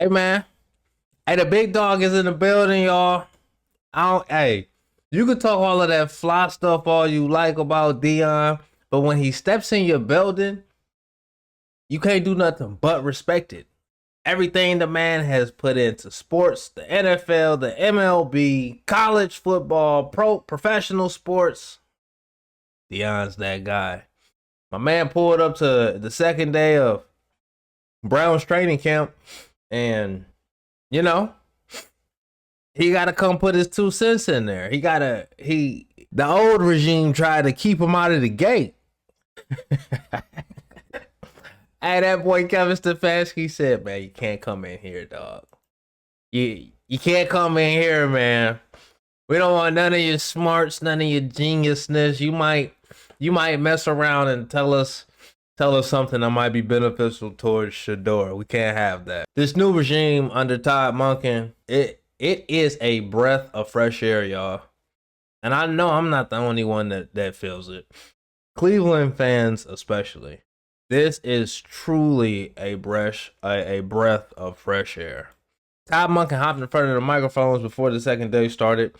Hey man, hey, the big dog is in the building, y'all. Hey, you can talk all of that fly stuff all you like about Deion, but when he steps in your building, you can't do nothing but respect it. Everything the man has put into sports, the NFL, the MLB, college football, professional sports. Deion's that guy. My man pulled up to the second day of Brown's training camp, and you know, he got to come put his 2 cents in there. The old regime tried to keep him out of the gate. Hey, that boy Kevin Stefanski said, man, you can't come in here, dog. You can't come in here, man. We don't want none of your smarts, none of your geniusness. You might mess around and tell us something that might be beneficial towards Shador. We can't have that. This new regime under Todd Monken, it is a breath of fresh air, y'all. And I know I'm not the only one that feels it. Cleveland fans especially. This is truly a breath of fresh air. Todd Monken hopped in front of the microphones before the second day started,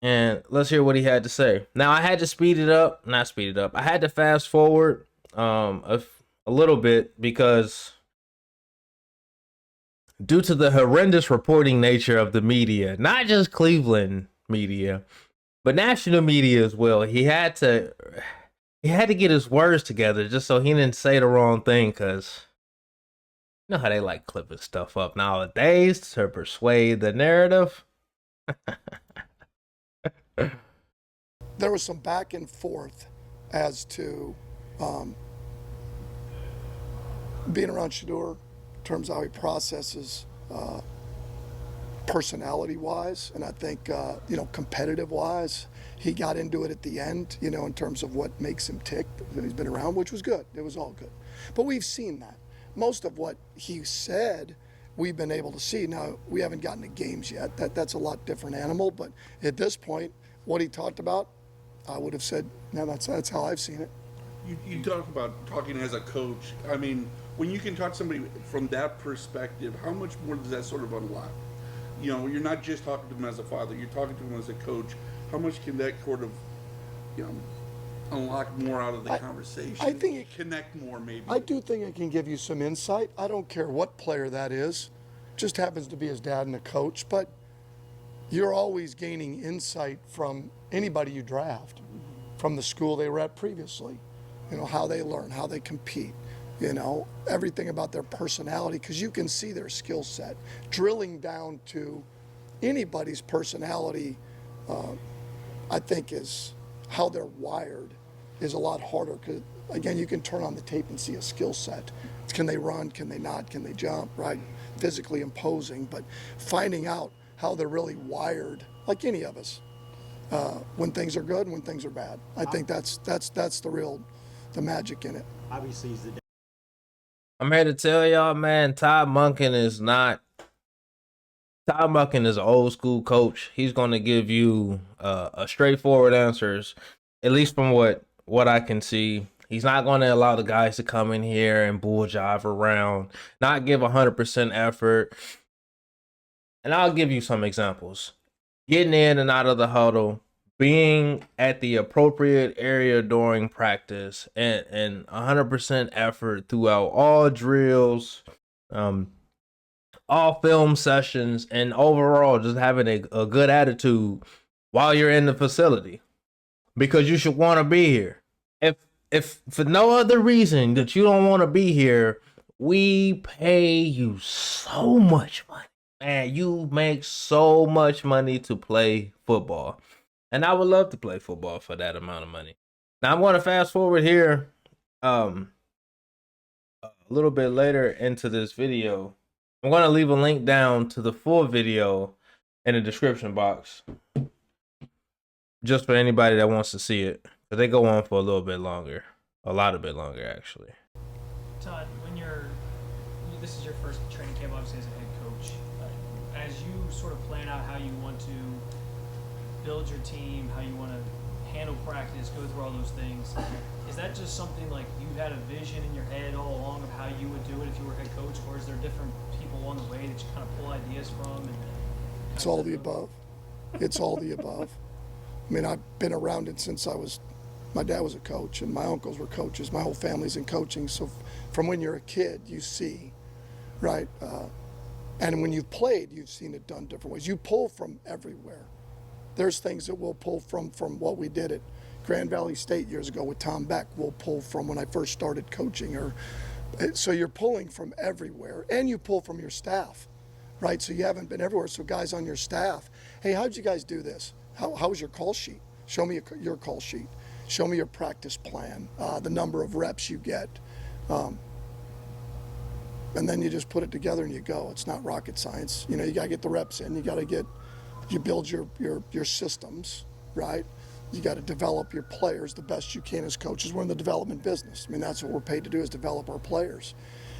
and let's hear what he had to say. Now, I had to not speed it up. I had to fast forward a little bit because due to the horrendous reporting nature of the media, not just Cleveland media, but national media as well, he had to get his words together just so he didn't say the wrong thing, because you know how they like clipping stuff up nowadays to persuade the narrative. There was some back and forth as to being around Shador in terms of how he processes personality-wise, and I think competitive-wise. He got into it at the end, in terms of what makes him tick that he's been around, which was good. It was all good. But we've seen that. Most of what he said, we've been able to see. Now, we haven't gotten to games yet. That's a lot different animal. But at this point, what he talked about, I would have said, no, that's how I've seen it. You talk about talking as a coach. I mean, when you can talk to somebody from that perspective, how much more does that sort of unlock? You're not just talking to them as a father, you're talking to them as a coach. How much can that sort of, unlock more out of the conversation? I think it, connect more, maybe. I do think it can give you some insight. I don't care what player that is. Just happens to be his dad and a coach, but you're always gaining insight from anybody you draft, from the school they were at previously. How they learn, how they compete, everything about their personality, because you can see their skill set. Drilling down to anybody's personality, I think, is how they're wired is a lot harder, because, again, you can turn on the tape and see a skill set. Can they run? Can they not? Can they jump? Right? Physically imposing, but finding out how they're really wired, like any of us, when things are good and when things are bad. I think that's the magic in it. Obviously, I'm here to tell y'all, man, Todd Monken is an old school coach. He's going to give you a straightforward answers, at least from what I can see. He's not going to allow the guys to come in here and bull jive around, not give 100% effort. And I'll give you some examples. Getting in and out of the huddle, being at the appropriate area during practice, and 100% effort throughout all drills, all film sessions, and overall just having a good attitude while you're in the facility, because you should want to be here. If for no other reason that you don't want to be here, we pay you so much money. Man, you make so much money to play football. And I would love to play football for that amount of money. Now I'm going to fast forward here a little bit later into this video. I'm going to leave a link down to the full video in the description box, just for anybody that wants to see it. But they go on for a little bit longer, a bit longer actually. Todd, this is your first training camp, obviously, as a head coach. As you sort of plan out how you want to build your team, how you want to handle practice, go through all those things. Is that just something like you had a vision in your head all along of how you would do it if you were head coach, or is there different people along the way that you kind of pull ideas from? And It's all the above. It's all the above. I mean, I've been around it since my dad was a coach and my uncles were coaches. My whole family's in coaching. So from when you're a kid, you see, right? And when you've played, you've seen it done different ways. You pull from everywhere. There's things that we'll pull from what we did at Grand Valley State years ago with Tom Beck. We'll pull from when I first started coaching. So you're pulling from everywhere, and you pull from your staff, right? So you haven't been everywhere. So guys on your staff, hey, how'd you guys do this? How was your call sheet? Show me your call sheet. Show me your practice plan, the number of reps you get. And then you just put it together and you go. It's not rocket science. You know, you got to get the reps in. You build your systems, right? You got to develop your players the best you can as coaches. We're in the development business. I mean, that's what we're paid to do, is develop our players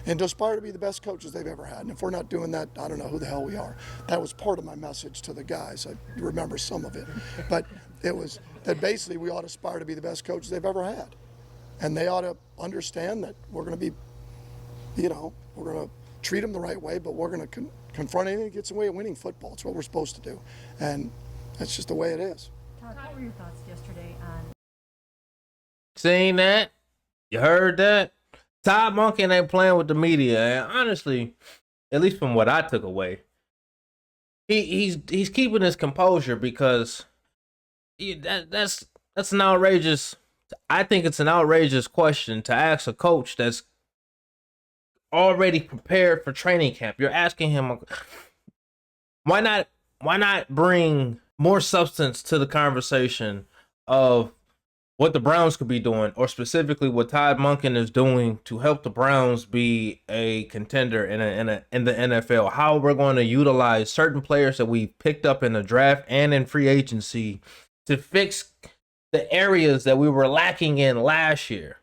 and to aspire to be the best coaches they've ever had. And if we're not doing that, I don't know who the hell we are. That was part of my message to the guys. I remember some of it. But it was that basically we ought to aspire to be the best coaches they've ever had. And they ought to understand that we're going to be, we're going to treat them the right way, but we're going to confront anything that gets in the way of winning football. It's what we're supposed to do. And that's just the way it is. Todd, what were your thoughts yesterday on? Seen that? You heard that? Todd Monken ain't playing with the media, and honestly, at least from what I took away, he's keeping his composure because that's an outrageous. I think it's an outrageous question to ask a coach that's already prepared for training camp. You're asking him, why not bring more substance to the conversation of what the Browns could be doing, or specifically what Todd Monken is doing to help the Browns be a contender in the NFL. How we're going to utilize certain players that we picked up in the draft and in free agency to fix the areas that we were lacking in last year,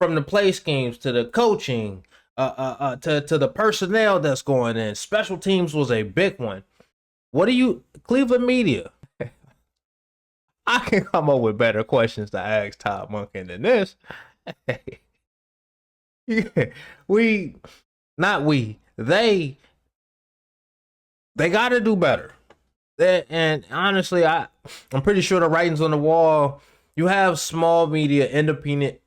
from the play schemes to the coaching, to the personnel that's going in. Special teams was a big one. What do you, Cleveland media? I can come up with better questions to ask Todd Monken than this. They got to do better. And honestly, I'm pretty sure the writing's on the wall. You have small media, independent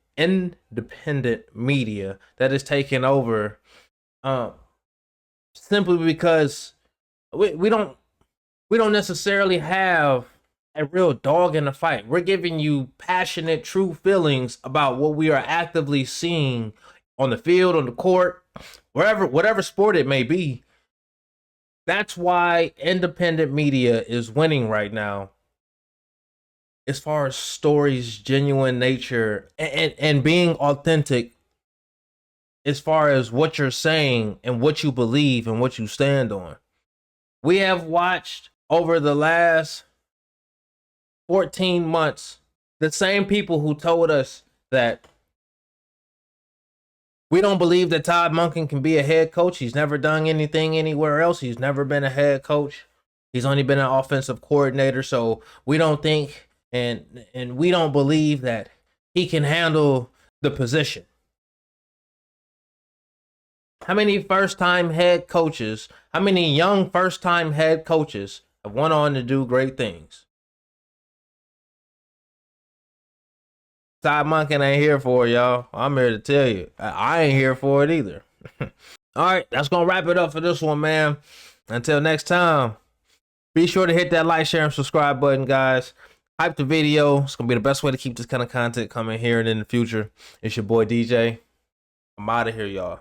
media that is taking over, simply because we don't necessarily have a real dog in the fight. We're giving you passionate, true feelings about what we are actively seeing on the field, on the court, whatever sport it may be. That's why independent media is winning right now, as far as stories, genuine nature, and being authentic, as far as what you're saying and what you believe and what you stand on. We have watched over the last 14 months the same people who told us that we don't believe that Todd Monken can be a head coach. He's never done anything anywhere else. He's never been a head coach. He's only been an offensive coordinator. So we don't think and we don't believe that he can handle the position. How many first-time head coaches, how many young first-time head coaches have went on to do great things? Todd Monken ain't here for it, y'all. I'm here to tell you. I ain't here for it either. All right, that's going to wrap it up for this one, man. Until next time, be sure to hit that like, share, and subscribe button, guys. Hype the video. It's going to be the best way to keep this kind of content coming here and in the future. It's your boy DJ. I'm out of here, y'all.